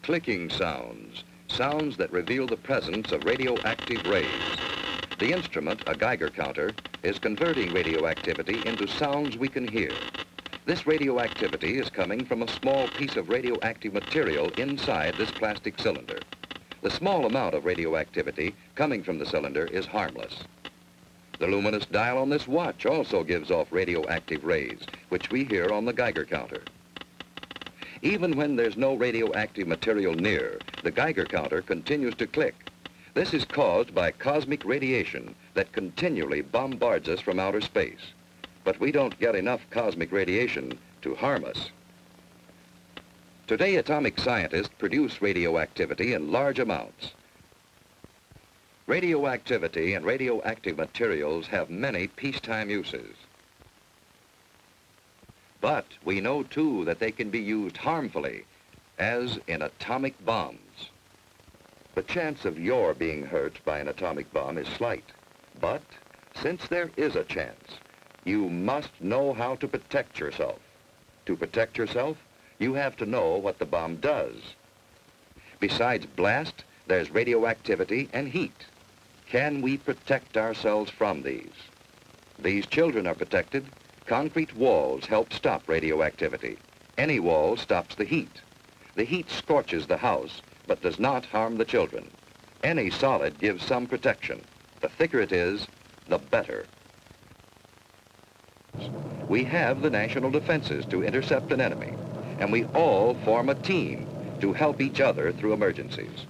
clicking sounds, sounds that reveal the presence of radioactive rays. The instrument, a Geiger counter, is converting radioactivity into sounds we can hear. This radioactivity is coming from a small piece of radioactive material inside this plastic cylinder. The small amount of radioactivity coming from the cylinder is harmless. The luminous dial on this watch also gives off radioactive rays, which we hear on the Geiger counter. Even when there's no radioactive material near, the Geiger counter continues to click. This is caused by cosmic radiation that continually bombards us from outer space. But we don't get enough cosmic radiation to harm us. Today, atomic scientists produce radioactivity in large amounts. Radioactivity and radioactive materials have many peacetime uses. But we know, too, that they can be used harmfully, as in atomic bombs. The chance of your being hurt by an atomic bomb is slight. But since there is a chance, you must know how to protect yourself. To protect yourself, you have to know what the bomb does. Besides blast, there's radioactivity and heat. Can we protect ourselves from these? These children are protected. Concrete walls help stop radioactivity. Any wall stops the heat. The heat scorches the house, but does not harm the children. Any solid gives some protection. The thicker it is, the better. We have the national defenses to intercept an enemy, and we all form a team to help each other through emergencies.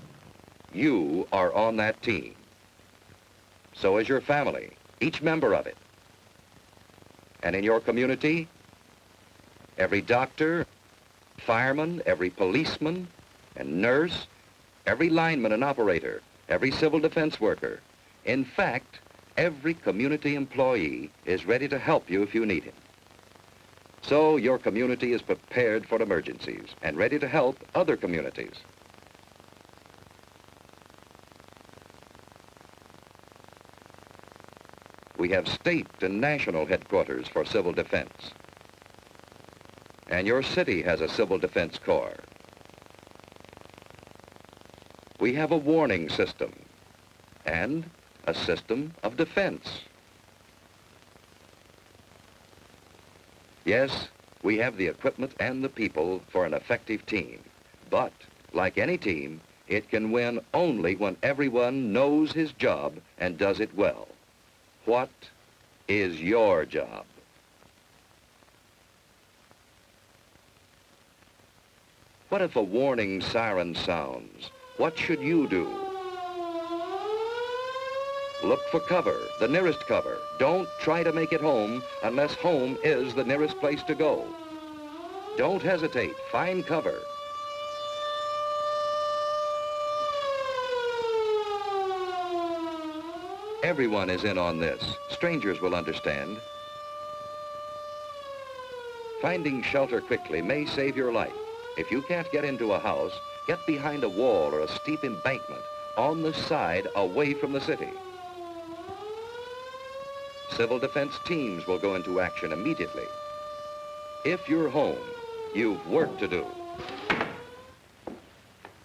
You are on that team. So is your family, each member of it. And in your community, every doctor, fireman, every policeman and nurse, every lineman and operator, every civil defense worker, in fact, every community employee is ready to help you if you need him. So your community is prepared for emergencies and ready to help other communities. We have state and national headquarters for civil defense. And your city has a civil defense corps. We have a warning system and a system of defense. Yes, we have the equipment and the people for an effective team. But, like any team, it can win only when everyone knows his job and does it well. What is your job? What if a warning siren sounds? What should you do? Look for cover, the nearest cover. Don't try to make it home unless home is the nearest place to go. Don't hesitate. Find cover. Everyone is in on this. Strangers will understand. Finding shelter quickly may save your life. If you can't get into a house, get behind a wall or a steep embankment on the side away from the city. Civil defense teams will go into action immediately. If you're home, you've work to do.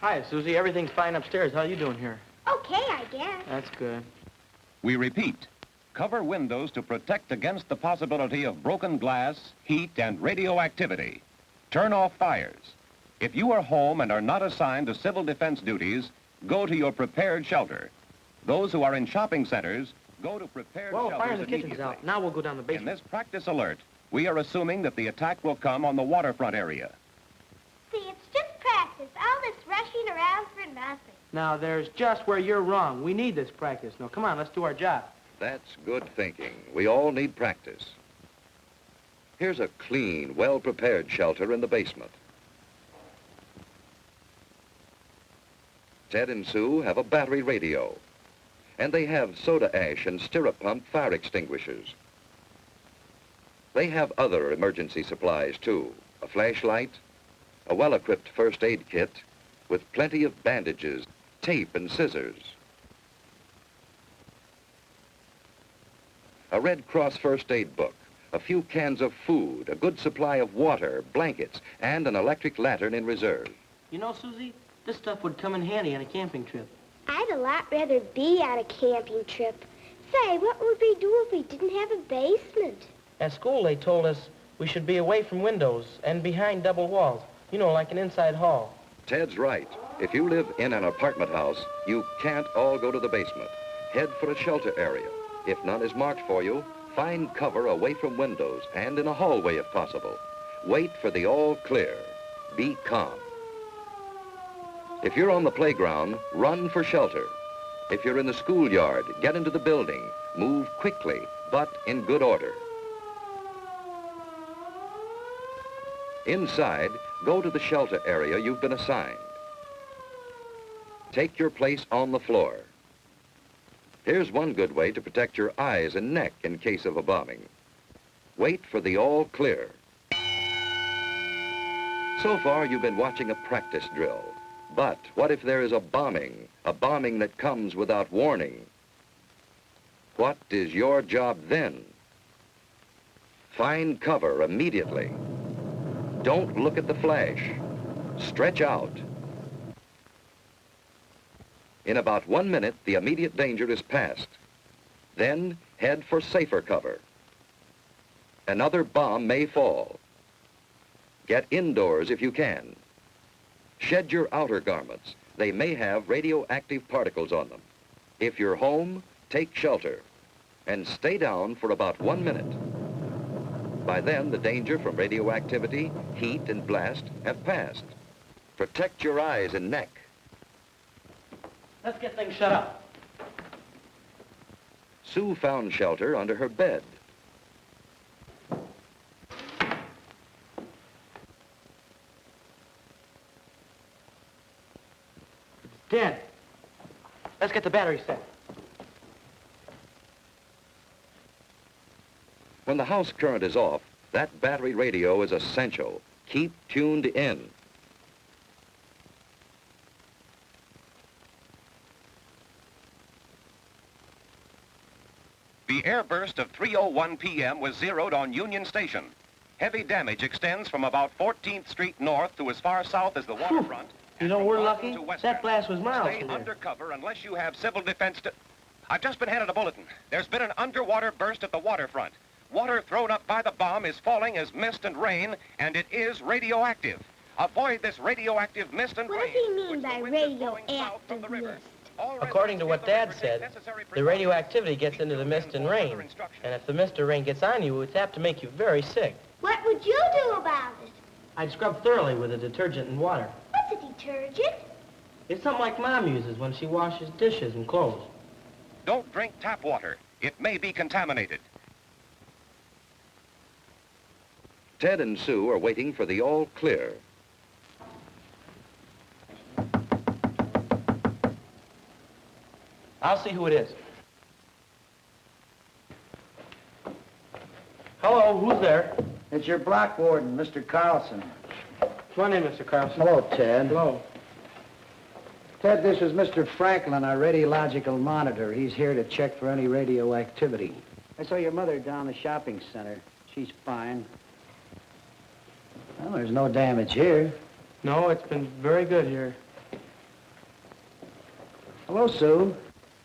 Hi, Susie. Everything's fine upstairs. How you doing here? Okay, I guess. That's good. We repeat, cover windows to protect against the possibility of broken glass, heat, and radioactivity. Turn off fires. If you are home and are not assigned to civil defense duties, go to your prepared shelter. Those who are in shopping centers, go to prepared shelters fire in the immediately. kitchen's out. Now we'll go down the In basement. this practice alert, we are assuming that the attack will come on the waterfront area. See, it's just practice. All this rushing around for nothing. Now, there's just where you're wrong. We need this practice. Now, come on, let's do our job. That's good thinking. We all need practice. Here's a clean, well-prepared shelter in the basement. Ted and Sue have a battery radio, and they have soda ash and stirrup pump fire extinguishers. They have other emergency supplies, too. A flashlight, a well-equipped first aid kit with plenty of bandages, tape, and scissors. A Red Cross first aid book, a few cans of food, a good supply of water, blankets, and an electric lantern in reserve. You know, Susie, This stuff would come in handy on a camping trip. I'd a lot rather be on a camping trip. Say, what would we do if we didn't have a basement? At school, they told us we should be away from windows and behind double walls. You know, like an inside hall. Ted's right. If you live in an apartment house, you can't all go to the basement. Head for a shelter area. If none is marked for you, find cover away from windows and in a hallway if possible. Wait for the all clear. Be calm. If you're on the playground, run for shelter. If you're in the schoolyard, get into the building. Move quickly, but in good order. Inside, go to the shelter area you've been assigned. Take your place on the floor. Here's one good way to protect your eyes and neck in case of a bombing. Wait for the all clear. So far, you've been watching a practice drill. But what if there is a bombing that comes without warning? What is your job then? Find cover immediately. Don't look at the flash. Stretch out. In about 1 minute, the immediate danger is past. Then head for safer cover. Another bomb may fall. Get indoors if you can. Shed your outer garments. They may have radioactive particles on them. If you're home, take shelter and stay down for about 1 minute. By then, the danger from radioactivity, heat, and blast have passed. Protect your eyes and neck. Let's get things shut up. Sue found shelter under her bed. It's dead. Let's get the battery set. When the house current is off, that battery radio is essential. Keep tuned in. The airburst of 3:01 p.m. was zeroed on Union Station. Heavy damage extends from about 14th Street north to as far south as the waterfront. You know, we're lucky. To Western. That blast was miles Stay from there. undercover unless you have civil defense to... I've just been handed a bulletin. There's been an underwater burst at the waterfront. Water thrown up by the bomb is falling as mist and rain, and it is radioactive. Avoid this radioactive mist and rain. What does he mean which the by wind is blowing south from the radioactive river. mist? All According to what residents Dad give said, necessary the precautions. radioactivity gets into the mist and rain. And if the mist or rain gets on you, it's apt to make you very sick. What would you do about it? I'd scrub thoroughly with a detergent and water. What's a detergent? It's something like Mom uses when she washes dishes and clothes. Don't drink tap water. It may be contaminated. Ted and Sue are waiting for the all clear. I'll see who it is. Hello, who's there? It's your block warden, Mr. Carlson. Come on in, Mr. Carlson. Hello, Ted. Hello. Ted, this is Mr. Franklin, our radiological monitor. He's here to check for any radioactivity. I saw your mother down the shopping center. She's fine. Well, there's no damage here. No, it's been very good here. Hello, Sue.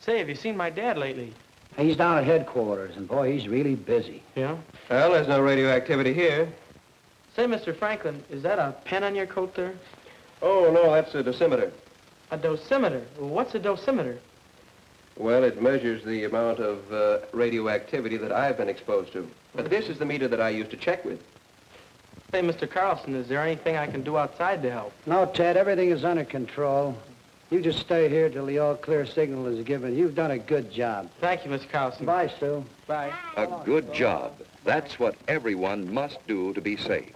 Say, have you seen my dad lately? He's down at headquarters, and boy, he's really busy. Yeah? Well, there's no radioactivity here. Say, Mr. Franklin, is that a pen on your coat there? Oh, no, that's a dosimeter. A dosimeter? Well, what's a dosimeter? Well, it measures the amount of radioactivity that I've been exposed to. But this is the meter that I used to check with. Say, Mr. Carlson, is there anything I can do outside to help? No, Ted, everything is under control. You just stay here till the all-clear signal is given. You've done a good job. Thank you, Mr. Carlson. Bye, Sue. Bye. A good job. That's what everyone must do to be safe.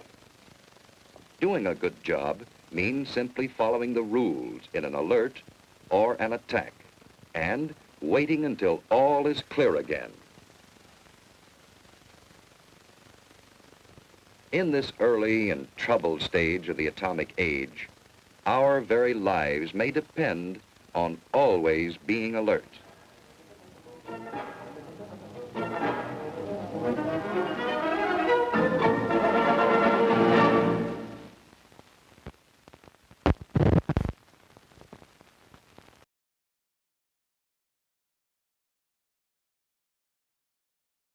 Doing a good job means simply following the rules in an alert or an attack and waiting until all is clear again. In this early and troubled stage of the atomic age, our very lives may depend on always being alert.